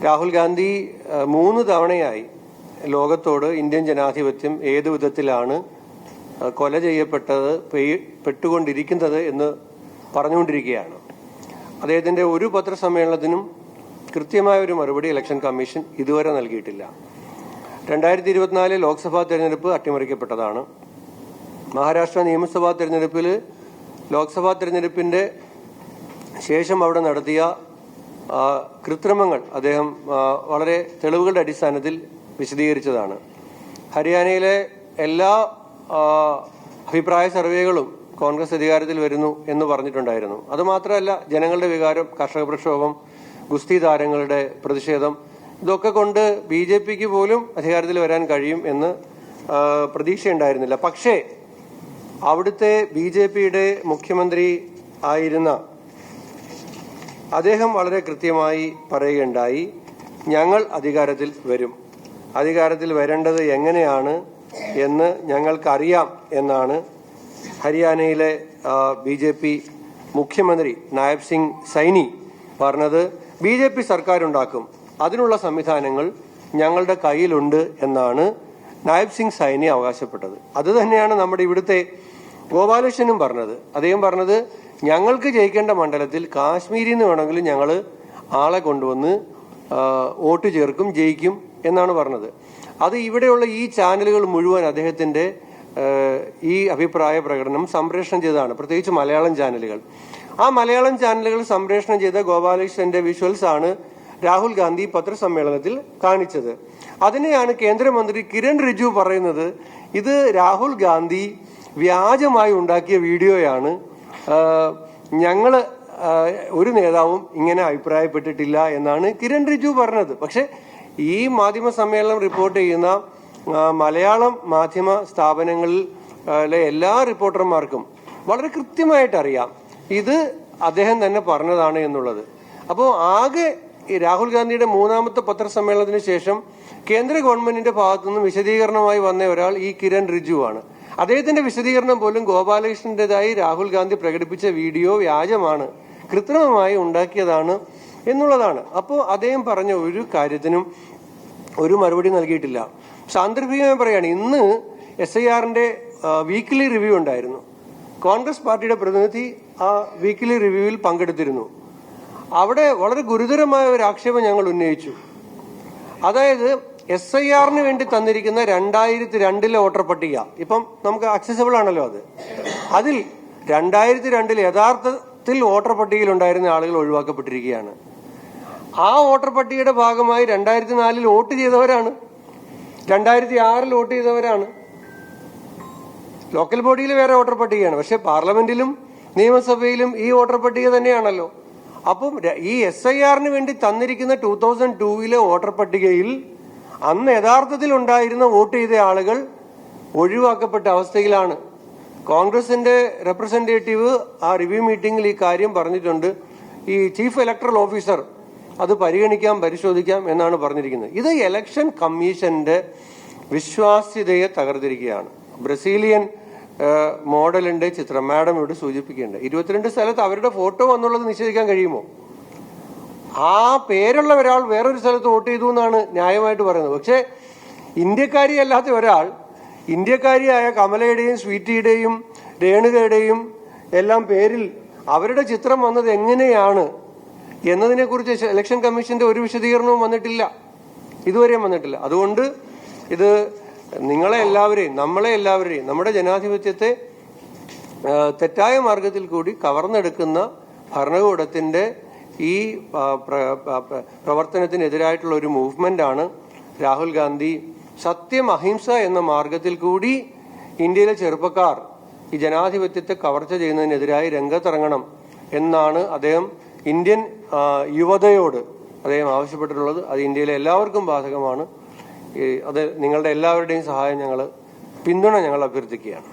രാഹുൽ ഗാന്ധി 3 തവണയായി ലോകത്തോട് ഇന്ത്യൻ ജനാധിപത്യം ഏതു വിധത്തിലാണ് കൊല ചെയ്യപ്പെട്ടത് പെട്ടുകൊണ്ടിരിക്കുന്നത് എന്ന് പറഞ്ഞുകൊണ്ടിരിക്കുകയാണ്. അദ്ദേഹത്തിന്റെ ഒരു പത്രസമ്മേളനത്തിനും കൃത്യമായ ഒരു മറുപടി ഇലക്ഷൻ കമ്മീഷൻ ഇതുവരെ നൽകിയിട്ടില്ല. 2024 ലോക്സഭാ തെരഞ്ഞെടുപ്പ് അട്ടിമറിക്കപ്പെട്ടതാണ്. മഹാരാഷ്ട്ര നിയമസഭാ തെരഞ്ഞെടുപ്പിൽ ലോക്സഭാ തെരഞ്ഞെടുപ്പിന്റെ ശേഷം അവിടെ നടത്തിയ കൃത്രിമങ്ങൾ അദ്ദേഹം വളരെ തെളിവുകളുടെ അടിസ്ഥാനത്തിൽ വിശദീകരിച്ചതാണ്. ഹരിയാനയിലെ എല്ലാ അഭിപ്രായ സർവേകളും കോൺഗ്രസ് അധികാരത്തിൽ വരുന്നു എന്ന് പറഞ്ഞിട്ടുണ്ടായിരുന്നു. അതുമാത്രമല്ല, ജനങ്ങളുടെ വികാരം, കർഷക പ്രക്ഷോഭം, ഗുസ്തി താരങ്ങളുടെ പ്രതിഷേധം, ഇതൊക്കെ കൊണ്ട് BJPക്ക് പോലും അധികാരത്തിൽ വരാൻ കഴിയും എന്ന് പ്രതീക്ഷയുണ്ടായിരുന്നില്ല. പക്ഷേ അവിടുത്തെ BJPയുടെ മുഖ്യമന്ത്രി ആയിരുന്ന അദ്ദേഹം വളരെ കൃത്യമായി പറയുകയുണ്ടായി, ഞങ്ങൾ അധികാരത്തിൽ വരും, അധികാരത്തിൽ വരേണ്ടത് എങ്ങനെയാണ് എന്ന് ഞങ്ങൾക്കറിയാം എന്നാണ് ഹരിയാനയിലെ BJP മുഖ്യമന്ത്രി നായബ് സിംഗ് സൈനി പറഞ്ഞത്. BJP സർക്കാരുണ്ടാക്കും, അതിനുള്ള സംവിധാനങ്ങൾ ഞങ്ങളുടെ കയ്യിലുണ്ട് എന്നാണ് നായബ് സിംഗ് സൈനി അവകാശപ്പെട്ടത്. അത് തന്നെയാണ് നമ്മുടെ ഇവിടുത്തെ ഗോപാലകൃഷ്ണനും പറഞ്ഞത്. അദ്ദേഹം പറഞ്ഞത്, ഞങ്ങൾക്ക് ജയിക്കേണ്ട മണ്ഡലത്തിൽ കാശ്മീരിൽ നിന്ന് വേണമെങ്കിലും ഞങ്ങൾ ആളെ കൊണ്ടുവന്ന് വോട്ട് ചേർക്കും, ജയിക്കും എന്നാണ് പറഞ്ഞത്. അത് ഇവിടെയുള്ള ഈ ചാനലുകൾ മുഴുവൻ അദ്ദേഹത്തിന്റെ ഈ അഭിപ്രായ പ്രകടനം സംപ്രേഷണം ചെയ്തതാണ്, പ്രത്യേകിച്ച് മലയാളം ചാനലുകൾ. ആ മലയാളം ചാനലുകൾ സംപ്രേഷണം ചെയ്ത ഗോപാലകൃഷ്ണന്റെ വിഷ്വൽസ് ആണ് രാഹുൽ ഗാന്ധി പത്രസമ്മേളനത്തിൽ കാണിച്ചത്. അതിനെയാണ് കേന്ദ്രമന്ത്രി കിരൺ റിജിജു പറയുന്നത്, ഇത് രാഹുൽ ഗാന്ധി വ്യാജമായി ഉണ്ടാക്കിയ വീഡിയോയാണ്, ഞങ്ങള് ഒരു നേതാവും ഇങ്ങനെ അഭിപ്രായപ്പെട്ടിട്ടില്ല എന്നാണ് കിരൺ റിജിജു പറഞ്ഞത്. പക്ഷെ ഈ മാധ്യമ സമ്മേളനം റിപ്പോർട്ട് ചെയ്യുന്ന മലയാളം മാധ്യമ സ്ഥാപനങ്ങളിലെ എല്ലാ റിപ്പോർട്ടർമാർക്കും വളരെ കൃത്യമായിട്ട് അറിയാം ഇത് അദ്ദേഹം തന്നെ പറഞ്ഞതാണ് എന്നുള്ളത്. അപ്പോൾ ആകെ രാഹുൽ ഗാന്ധിയുടെ 3ാമത്തെ പത്രസമ്മേളനത്തിന് ശേഷം കേന്ദ്ര ഗവൺമെന്റിന്റെ ഭാഗത്തുനിന്ന് വിശദീകരണമായി വന്ന ഒരാൾ ഈ കിരൺ റിജിജു ആണ്. അദ്ദേഹത്തിന്റെ വിശദീകരണം പോലും ഗോപാലകൃഷ്ണന്റേതായി രാഹുൽ ഗാന്ധി പ്രകടിപ്പിച്ച വീഡിയോ വ്യാജമാണ്, കൃത്രിമമായി ഉണ്ടാക്കിയതാണ് എന്നുള്ളതാണ്. അപ്പോൾ അദ്ദേഹം പറഞ്ഞ ഒരു കാര്യത്തിനും ഒരു മറുപടി നൽകിയിട്ടില്ല. സാന്ദർഭികമായി പറയാണ്, ഇന്ന് SIRന്റെ വീക്ക്ലി റിവ്യൂ ഉണ്ടായിരുന്നു. കോൺഗ്രസ് പാർട്ടിയുടെ പ്രതിനിധി ആ വീക്ക്ലി റിവ്യൂവിൽ പങ്കെടുത്തിരുന്നു. അവിടെ വളരെ ഗുരുതരമായ ഒരു ആക്ഷേപം ഞങ്ങൾ ഉന്നയിച്ചു. അതായത് SIRന് വേണ്ടി തന്നിരിക്കുന്ന 2002 വോട്ടർ പട്ടിക ഇപ്പം നമുക്ക് അക്സസിബിൾ ആണല്ലോ. അതിൽ 2002 യഥാർത്ഥത്തിൽ വോട്ടർ പട്ടികയിൽ ഉണ്ടായിരുന്ന ആളുകൾ ഒഴിവാക്കപ്പെട്ടിരിക്കുകയാണ്. ആ വോട്ടർ പട്ടികയുടെ ഭാഗമായി 2004 വോട്ട് ചെയ്തവരാണ്, 2006 വോട്ട് ചെയ്തവരാണ്. ലോക്കൽ ബോഡിയിൽ വേറെ വോട്ടർ പട്ടികയാണ്, പക്ഷെ പാർലമെന്റിലും നിയമസഭയിലും ഈ വോട്ടർ പട്ടിക തന്നെയാണല്ലോ. അപ്പം ഈ SIRന് വേണ്ടി തന്നിരിക്കുന്ന 2002 വോട്ടർ പട്ടികയിൽ അന്ന് യഥാർത്ഥത്തിൽ ഉണ്ടായിരുന്ന വോട്ട് ചെയ്ത ആളുകൾ ഒഴിവാക്കപ്പെട്ട അവസ്ഥയിലാണ്. കോൺഗ്രസിന്റെ റെപ്രസെന്റേറ്റീവ് ആ റിവ്യൂ മീറ്റിംഗിൽ ഈ കാര്യം പറഞ്ഞിട്ടുണ്ട്. ഈ ചീഫ് ഇലക്ടറൽ ഓഫീസർ അത് പരിഗണിക്കാം, പരിശോധിക്കാം എന്നാണ് പറഞ്ഞിരിക്കുന്നത്. ഇത് ഇലക്ഷൻ കമ്മീഷന്റെ വിശ്വാസ്യതയെ തകർത്തിരിക്കുകയാണ്. ബ്രസീലിയൻ മോഡലിന്റെ ചിത്രം മാഡം ഇവിടെ സൂചിപ്പിക്കേണ്ടത്, 22 സ്ഥലത്ത് അവരുടെ ഫോട്ടോ വന്നുള്ളത് നിഷേധിക്കാൻ കഴിയുമോ? ആ പേരുള്ള ഒരാൾ വേറൊരു സ്ഥലത്ത് വോട്ട് ചെയ്തു എന്നാണ് ന്യായമായിട്ട് പറയുന്നത്. പക്ഷെ ഇന്ത്യക്കാരി അല്ലാത്ത ഒരാൾ, ഇന്ത്യക്കാരിയായ കമലയുടെയും സ്വീറ്റിയുടെയും രേണുകയുടെയും എല്ലാം പേരിൽ അവരുടെ ചിത്രം വന്നത് എങ്ങനെയാണ് എന്നതിനെ കുറിച്ച് ഇലക്ഷൻ കമ്മീഷന്റെ ഒരു വിശദീകരണവും വന്നിട്ടില്ല, ഇതുവരെയും വന്നിട്ടില്ല. അതുകൊണ്ട് ഇത് നമ്മളെ എല്ലാവരെയും നമ്മുടെ ജനാധിപത്യത്തെ തെറ്റായ മാർഗത്തിൽ കൂടി കവർന്നെടുക്കുന്ന ഭരണകൂടത്തിന്റെ ഈ പ്രവർത്തനത്തിനെതിരായിട്ടുള്ള ഒരു മൂവ്മെന്റ് ആണ് രാഹുൽ ഗാന്ധി. സത്യം, അഹിംസ എന്ന മാർഗത്തിൽ കൂടി ഇന്ത്യയിലെ ചെറുപ്പക്കാർ ഈ ജനാധിപത്യത്തെ കവർച്ച ചെയ്യുന്നതിനെതിരായി രംഗത്തിറങ്ങണം എന്നാണ് അദ്ദേഹം ഇന്ത്യൻ യുവതയോട് അദ്ദേഹം ആവശ്യപ്പെട്ടിട്ടുള്ളത്. അത് ഇന്ത്യയിലെ എല്ലാവർക്കും ബാധകമാണ്. അത് നിങ്ങളുടെ എല്ലാവരുടെയും സഹായം പിന്തുണ ഞങ്ങൾ അഭ്യർത്ഥിക്കുകയാണ്.